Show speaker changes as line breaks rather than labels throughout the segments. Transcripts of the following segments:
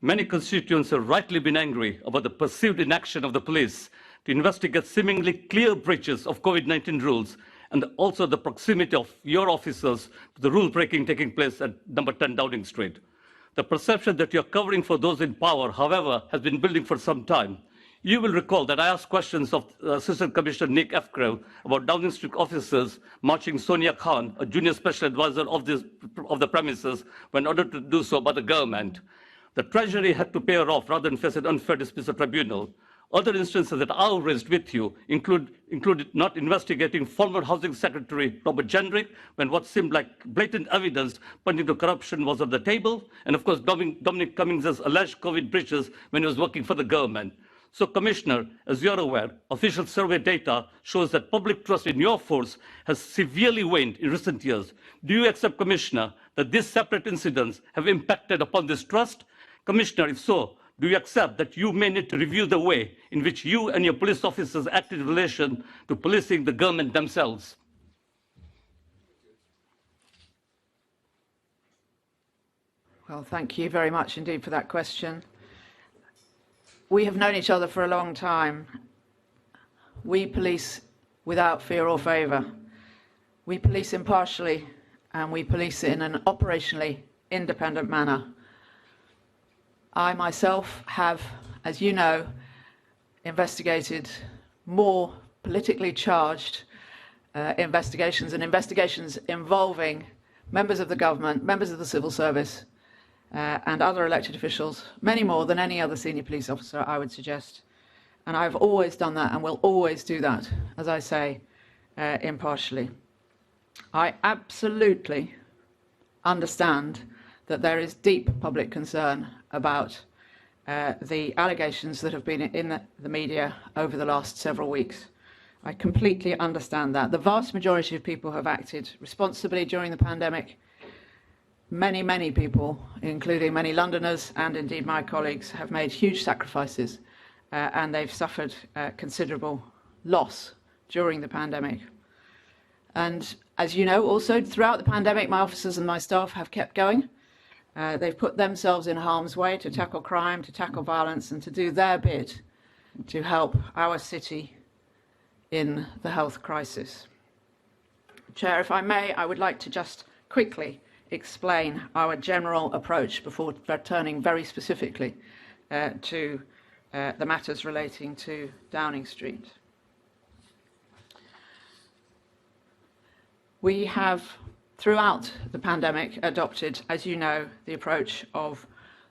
Many constituents have rightly been angry about the perceived inaction of the police to investigate seemingly clear breaches of COVID-19 rules, and also the proximity of your officers to the rule breaking taking place at number 10 Downing Street. The perception that you're covering for those in power, however, has been building for some time. You will recall that I asked questions of Assistant Commissioner Nick F. Crow about Downing Street officers marching Sonia Khan, a junior special advisor of the premises, when ordered to do so by the government. The Treasury had to pay her off rather than face an unfair dismissal tribunal. Other instances that I raised with you included not investigating former Housing Secretary Robert Jenrick when what seemed like blatant evidence pointing to corruption was on the table, and of course Dominic Cummings' alleged COVID breaches when he was working for the government. So, Commissioner, as you're aware, official survey data shows that public trust in your force has severely waned in recent years. Do you accept, Commissioner, that these separate incidents have impacted upon this trust? Commissioner, if so, do you accept that you may need to review the way in which you and your police officers act in relation to policing the government themselves?
Well, thank you very much indeed for that question. We have known each other for a long time. We police without fear or favour. We police impartially, and we police in an operationally independent manner. I myself have, as you know, investigated more politically charged investigations and investigations involving members of the government, members of the civil service, and other elected officials, many more than any other senior police officer, I would suggest. And I've always done that and will always do that, as I say, impartially. I absolutely understand that there is deep public concern about the allegations that have been in the media over the last several weeks. I completely understand that. The vast majority of people have acted responsibly during the pandemic. Many, many people, including many Londoners and indeed my colleagues, have made huge sacrifices and they've suffered considerable loss during the pandemic. And as you know, also throughout the pandemic, my officers and my staff have kept going. They've put themselves in harm's way to tackle crime, to tackle violence, and to do their bit to help our city in the health crisis. Chair, if I may, I would like to just quickly explain our general approach before turning very specifically to the matters relating to Downing Street. We have, throughout the pandemic, adopted, as you know, the approach of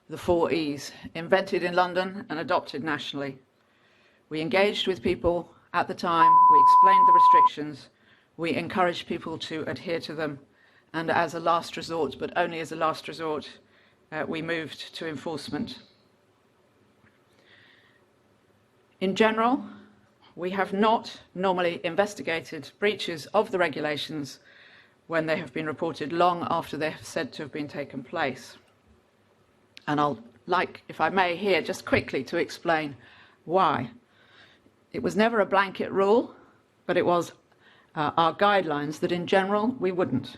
the 4 E's, invented in London and adopted nationally. We engaged with people at the time, we explained the restrictions, we encouraged people to adhere to them, and as a last resort, but only as a last resort, we moved to enforcement. In general, we have not normally investigated breaches of the regulations when they have been reported long after they have said to have been taken place. And I'll like, if I may here, just quickly to explain why. It was never a blanket rule, but it was our guidelines that in general we wouldn't.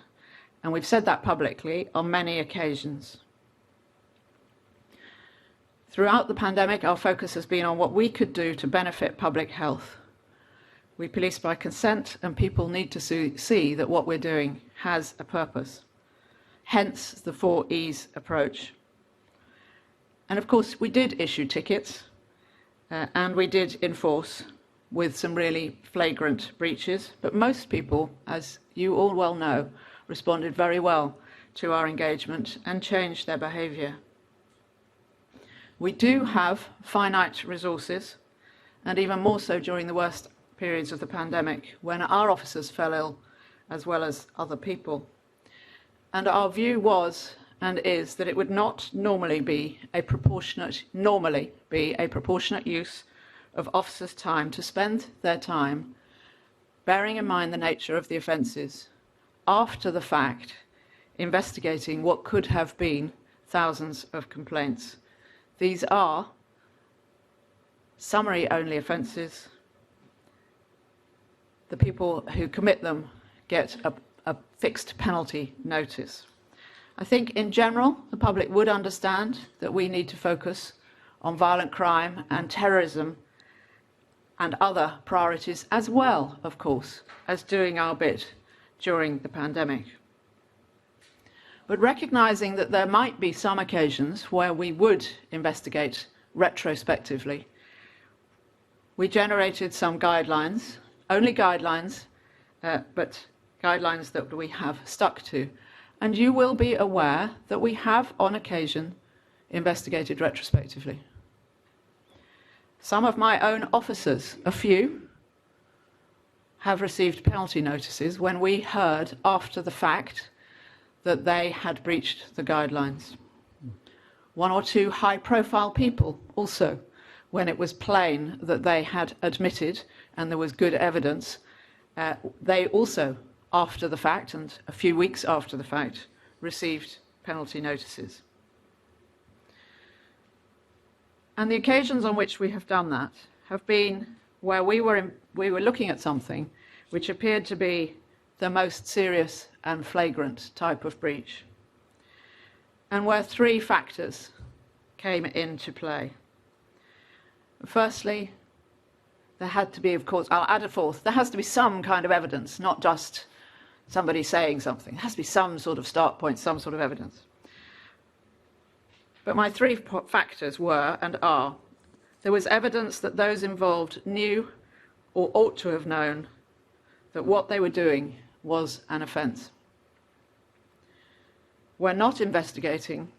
And we've said that publicly on many occasions. Throughout the pandemic, our focus has been on what we could do to benefit public health. We police by consent, and people need to see that what we're doing has a purpose. Hence the 4 E's approach. And of course, we did issue tickets, and we did enforce with some really flagrant breaches, but most people, as you all well know, responded very well to our engagement and changed their behaviour. We do have finite resources, and even more so during the worst periods of the pandemic, when our officers fell ill, as well as other people. And our view was and is that it would not normally be a proportionate use of officers' time to spend their time, bearing in mind the nature of the offences, after the fact, investigating what could have been thousands of complaints. These are summary-only offences. The people who commit them get a fixed penalty notice. I think in general, the public would understand that we need to focus on violent crime and terrorism and other priorities, as well, of course, as doing our bit during the pandemic. But recognising that there might be some occasions where we would investigate retrospectively, we generated some guidelines, only guidelines, but guidelines that we have stuck to. And you will be aware that we have, on occasion, investigated retrospectively. Some of my own officers, a few, have received penalty notices when we heard after the fact that they had breached the guidelines. One or two high-profile people also, when it was plain that they had admitted and there was good evidence, they also, after the fact and a few weeks after the fact, received penalty notices. And the occasions on which we have done that have been where we were looking at something which appeared to be the most serious and flagrant type of breach, and where three factors came into play. Firstly, there had to be, of course, I'll add a fourth, there has to be some kind of evidence, not just somebody saying something. There has to be some sort of start point, some sort of evidence. But my three factors were and are: there was evidence that those involved knew or ought to have known that what they were doing was an offence. Where not investigating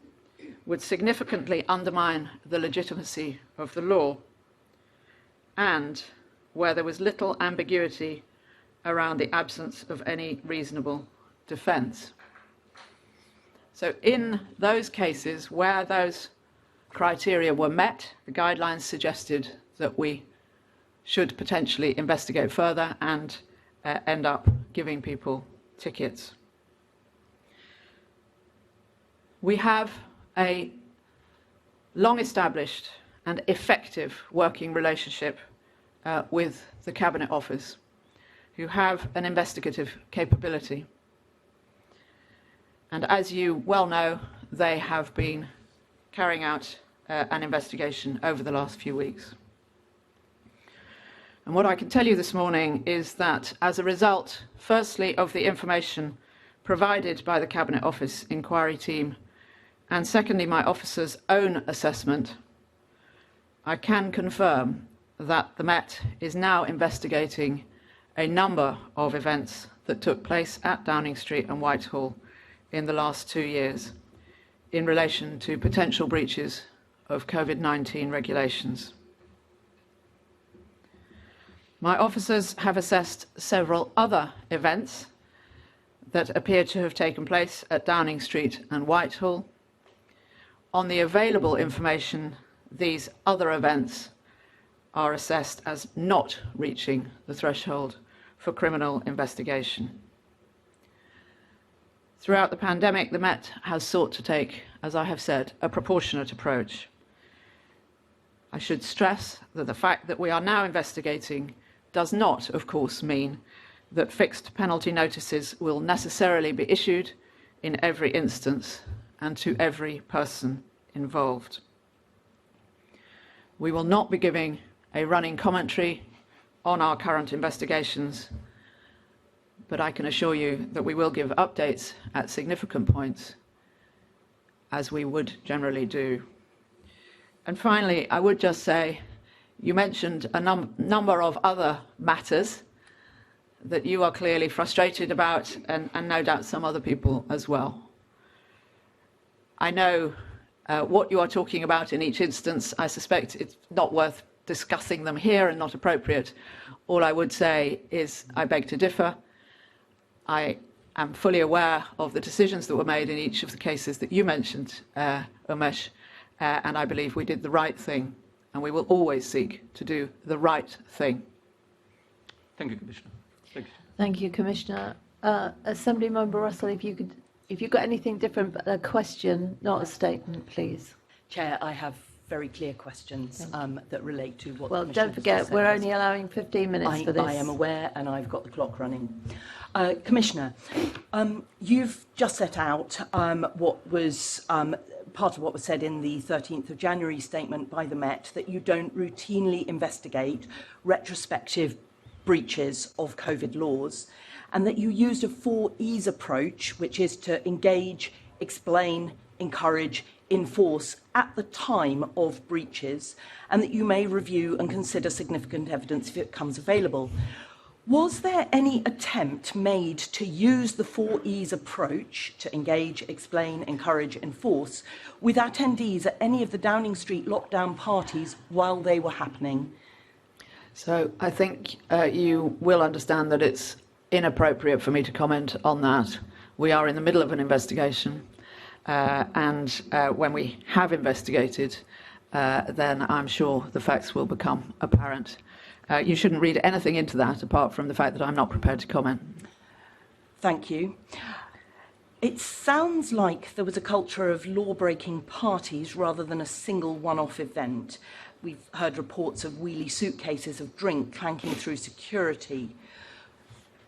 would significantly undermine the legitimacy of the law, and where there was little ambiguity around the absence of any reasonable defence. So in those cases where those criteria were met, the guidelines suggested that we should potentially investigate further and end up giving people tickets. We have a long-established and effective working relationship with the Cabinet Office, who have an investigative capability. And as you well know, they have been carrying out an investigation over the last few weeks. And what I can tell you this morning is that as a result, firstly, of the information provided by the Cabinet Office inquiry team, and secondly, my officer's own assessment, I can confirm that the Met is now investigating a number of events that took place at Downing Street and Whitehall in the last 2 years in relation to potential breaches of COVID-19 regulations. My officers have assessed several other events that appear to have taken place at Downing Street and Whitehall. On the available information, these other events are assessed as not reaching the threshold for criminal investigation. Throughout the pandemic, the Met has sought to take, as I have said, a proportionate approach. I should stress that the fact that we are now investigating does not, of course, mean that fixed penalty notices will necessarily be issued in every instance and to every person involved. We will not be giving a running commentary on our current investigations, but I can assure you that we will give updates at significant points, as we would generally do. And finally, I would just say, you mentioned a number of other matters that you are clearly frustrated about, and no doubt some other people as well. I know what you are talking about in each instance. I suspect it's not worth discussing them here and not appropriate. All I would say is I beg to differ. I am fully aware of the decisions that were made in each of the cases that you mentioned, Umesh, and I believe we did the right thing, and we will always seek to do the right thing.
Thank you, Commissioner. Thank you.
Thank you, Commissioner. Assembly Member Russell, if you've got anything different, but a question, not a statement, please.
Chair, I have very clear questions that relate to what
Well,
the
don't
Commissioner
forget,
has just
we're
said.
only allowing 15 minutes for this.
I am aware, and I've got the clock running. Commissioner, you've just set out what was part of what was said in the 13th of January statement by the Met, that you don't routinely investigate retrospective breaches of COVID laws, and that you used a 4Es approach, which is to engage, explain, encourage, enforce at the time of breaches, and that you may review and consider significant evidence if it becomes available. Was there any attempt made to use the 4Es approach to engage, explain, encourage, enforce with attendees at any of the Downing Street lockdown parties while they were happening?
So I think you will understand that it's inappropriate for me to comment on that. We are in the middle of an investigation, and when we have investigated, then I'm sure the facts will become apparent. You shouldn't read anything into that apart from the fact that I'm not prepared to comment.
Thank you. It sounds like there was a culture of law-breaking parties rather than a single one-off event. We've heard reports of wheelie suitcases of drink clanking through security.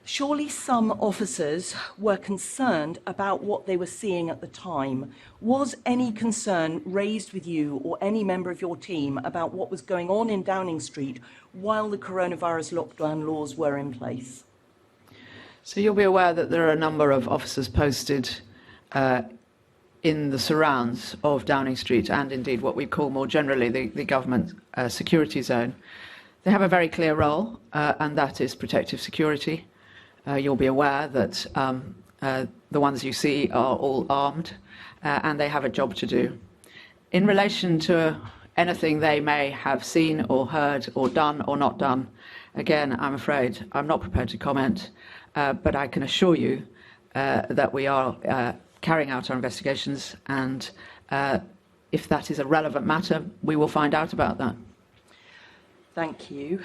Surely some officers were concerned about what they were seeing at the time. Was any concern raised with you or any member of your team about what was going on in Downing Street while the coronavirus lockdown laws were in place?
So you'll be aware that there are a number of officers posted in the surrounds of Downing Street and indeed what we call more generally the government security zone. They have a very clear role, and that is protective security. You'll be aware that the ones you see are all armed, and they have a job to do. In relation to anything they may have seen or heard or done or not done, again, I'm afraid I'm not prepared to comment, but I can assure you that we are carrying out our investigations, and if that is a relevant matter, we will find out about that.
Thank you.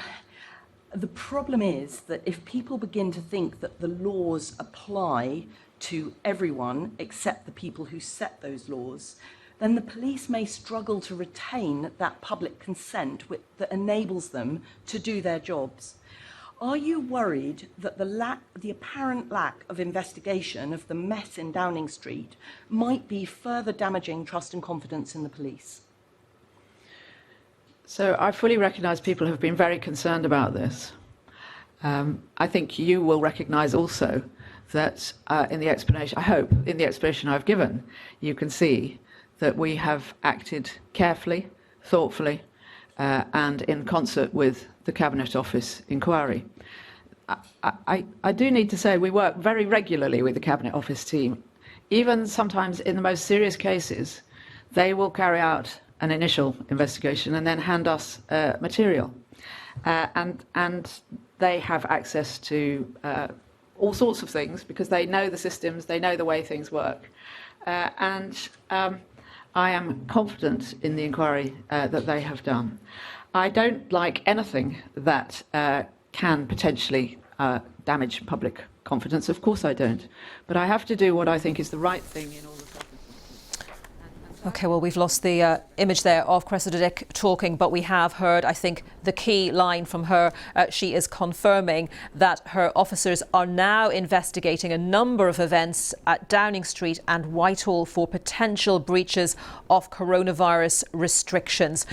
The problem is that if people begin to think that the laws apply to everyone except the people who set those laws, then the police may struggle to retain that public consent that enables them to do their jobs. Are you worried that the apparent lack of investigation of the mess in Downing Street might be further damaging trust and confidence in the police?
So I fully recognise people have been very concerned about this. I think you will recognise also that in the explanation, I hope, in the explanation I've given, you can see that we have acted carefully, thoughtfully, and in concert with the Cabinet Office inquiry. I do need to say we work very regularly with the Cabinet Office team. Even sometimes in the most serious cases, they will carry out an initial investigation and then hand us material. And they have access to all sorts of things because they know the systems, they know the way things work. And I am confident in the inquiry that they have done. I don't like anything that can potentially damage public confidence. Of course I don't. But I have to do what I think is the right thing in all the circumstances.
OK, well, we've lost the image there of Cressida Dick talking, but we have heard, I think, the key line from her. She is confirming that her officers are now investigating a number of events at Downing Street and Whitehall for potential breaches of coronavirus restrictions.